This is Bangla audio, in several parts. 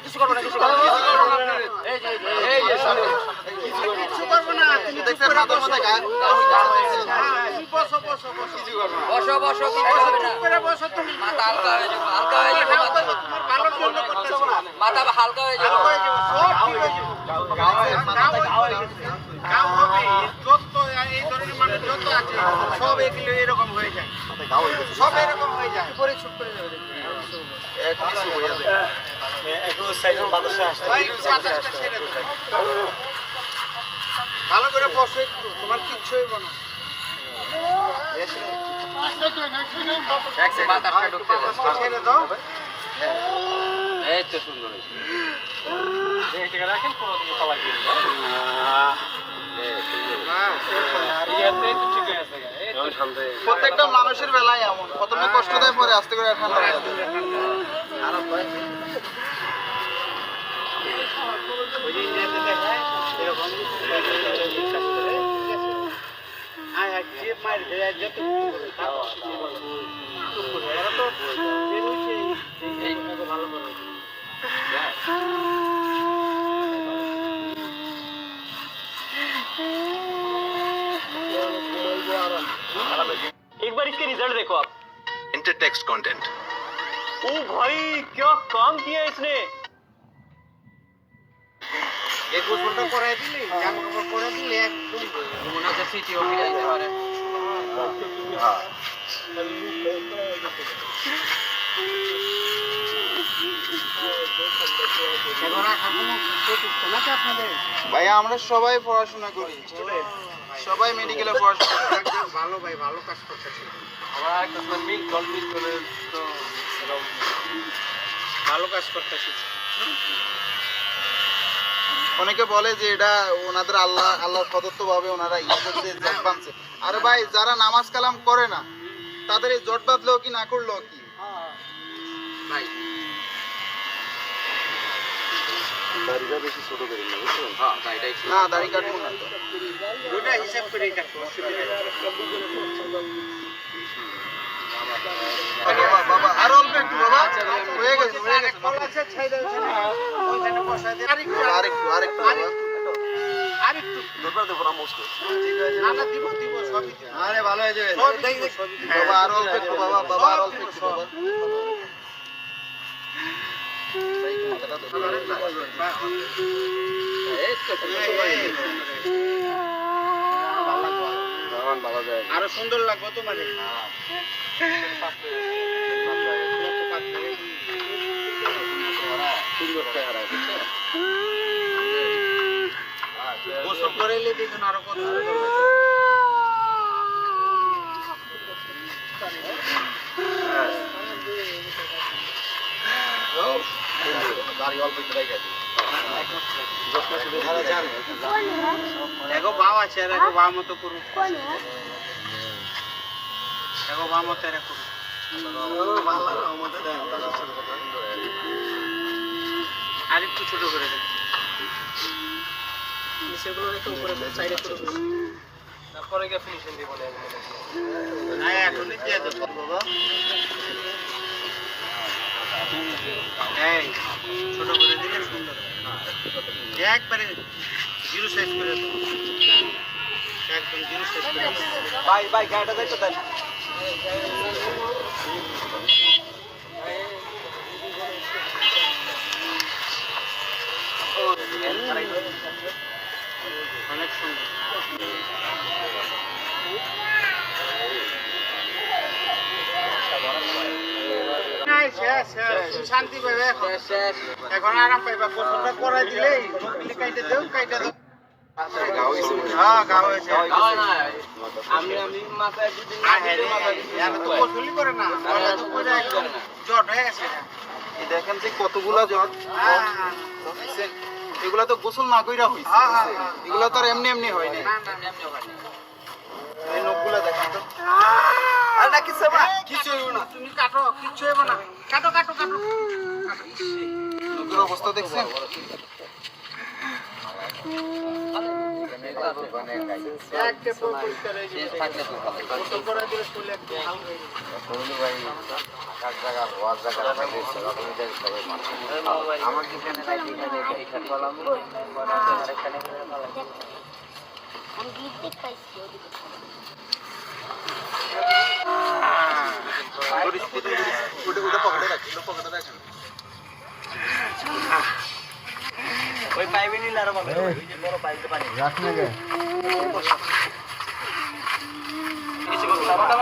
কিছু করবো না, কিছু করবো না। কিছু করবো না, তুমি দেখছেন মাথার মধ্যে বসো বসো বসো, বসো বসো, বসো তুমি, মাথা হালকা হয়ে যাবে, হালকা হয়ে যাবে, তোমার ভালোর জন্য করতেছো, মাথা হালকা হয়ে যাবে, সব ঠিক হয়ে যাবে। গাও হবে, যত এই ধরনের মানুষ যত আছে সব এগুলো এরকম হয়ে যায়, সব এরকম হয়ে যায়, পরে ছুট করে যাবে, কিছু হয়ে যাবে। ভালো করে বসে, তোমার কিচ্ছু হইব না। ছেড়ে দাও, এই তো সুন্দর রাখেন, প্রত্যেকটা মানুষের বেলায় এমন, প্রথমে কষ্ট দেয়, পরে আস্তে করে ঠান্ডা হয়ে যাবে। एक बार इसके रिजल्ट देखो आप। Inter text content. ओ भाई क्या काम किया इसने। এই গোসলটা করাই দিলে, জামা কাপড় পরে দিলে একদম মনে হচ্ছে সিটিও ফিরে যেতে পারে। ভাই আমরা সবাই পড়াশোনা করি, সবাই মেডিকেলে পড়াশোনা করি। ভালো ভাই, ভালো কাজ করতেছি, ভালো কাজ করতেছি। অনেকে বলে যে এটা ওনাদের আল্লাহর প্রদত্ত ভাবে ওনারা ইয়ে করছে, জট বাঁধছে। আরে ভাই, যারা নামাজ কালাম করে না তাদের এই জট বাঁধলেও কি না করলেও কি ভাই, দাড়িটা বেশি ছোট করে না, বুঝছেন? না দাড়ি কাটবো না, দুটা হিসাব করে কাটবো। বাবা আর অল্প একটু, বাবা হয়ে গেছে, হয়ে গেছে, আরেকটু আরেকটু আরেকটু দরবার দেবো না মুস্কো। না না দিব দিব সবই, আরে ভালো হয়ে যাবে বাবা আর অল্প একটু, বাবা বাবা আর অল্প একটু, বাবা আরো সুন্দর লাগবে তোমার। গোসল করে এলে দেখুন আরো কত দেখো বাপ আছে, দেখো বাপ মতো করুক, দেখো বাপ মতো এরা করুক। আর একটু ছোট করে দেন, সেগুলো রেখে উপরে সাইডে করে তারপরে গিয়ে ফিনিশিং দিব না। হ্যাঁ এখনই দিয়ে দেবো বাবা। এই ছোট করে দিলে সুন্দর, একবারে জিরো সাইজ করে দেবো, একদম জিরো সাইজ করে দেবো। ভাই ভাই গাড়িটা দেখতে দেন। অনেক সুন্দর, শান্তি পাইবে, এখন আরাম পাইবা। গোসলটা করাই দিলেই কাইটে দেও, কাইটে দেও। হ্যাঁ গা হয়েছে, আমি মাথায় গোসলই করে না, জট হয়ে গেছে। দেখেন যে কতগুলা জট, এগুলা তো গোসল না কইরা হইছে, এগুলা তো আর এমনি এমনি হয় না। এই নখগুলা দেখেন তো, আর না কিছু না, কিছু হইব না, তুমি কাটো, কিছু হইব না, কাটো কাটো কাটো। নখের অবস্থা দেখছেন? একটা পরিষ্কার হয়ে যাবে গোসল করা দিলে শরীর একটু হালকা হয়ে যাবে আমার কিচেনে নাই এখানে বললাম আমি গিফট পাইছি ওদিকে ওটা পকেটে রাখি পকেটে রাখেন ওই পাইবে নিলে আরো ভালো ওই যে বড় পাইতে পানি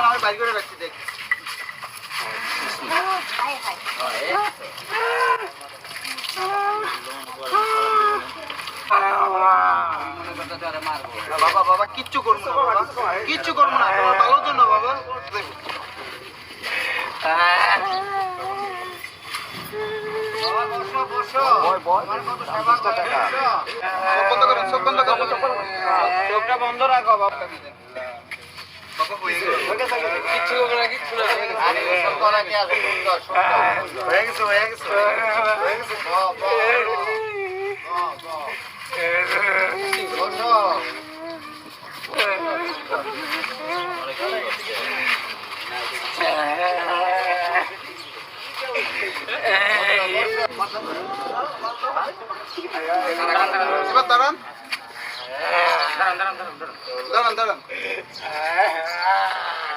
আমি বাইর করে রাখছি দেখ হায় হায় বাবা বাবা কিচ্ছু করবো না বাবা কিচ্ছু করবো না তোমার ভালোর জন্য বাবা চোখটা বন্ধ রাখো বাবা কিচ্ছু করা কি আছে হয়ে গেছে হয়ে গেছে হয়ে গেছে দাঁড়ান দাঁড়ান দাঁড়ান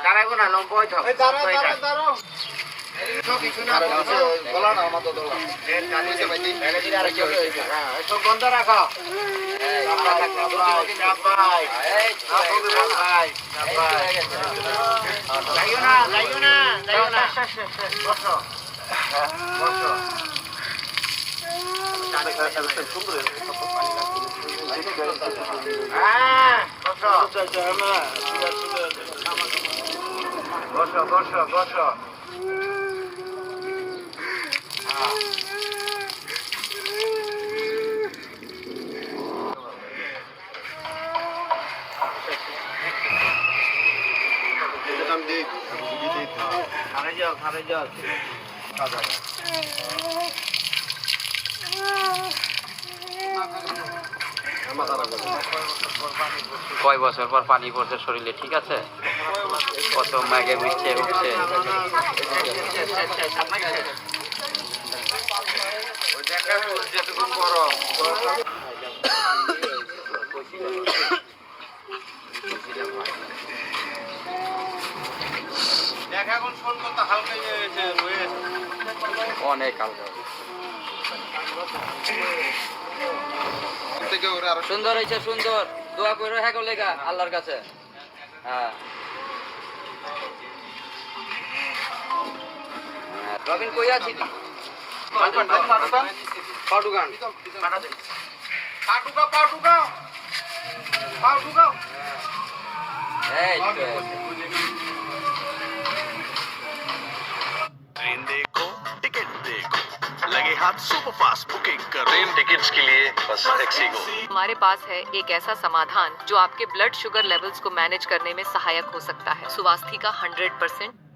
দাঁড়াবো না লম্বা থাক দাঁড়াও গলা না আমার তো দোলা সব বন্ধ রাখো যাইও না যাইও না যাইও না বসো বসো বসো বসো বসো খারে যাও খারে যাও কয় বছর পর পানি পড়ছে শরীরে ঠিক আছে কত ম্যাগে মিশছে উঠছে যেটুকুন গরম দেখ এখন শোন কত হালকা হয়েছে অনেক হালকা থেকে ওরা আরো সুন্দর হয়েছে সুন্দর দোয়া করে হ্যাঁ লেগা আল্লাহর কাছে হ্যাঁ রবিন কই আছিলি পাটুকা এই তো। ट्रेन देखो टिकट देखो लगे हाथ सुपर फास्ट बुकिंग करो ट्रेन टिकट्स के लिए बस टैक्सी को हमारे पास है एक ऐसा समाधान जो आपके ब्लड शुगर लेवल्स को मैनेज करने में सहायक हो सकता है सुवास्थिका 100%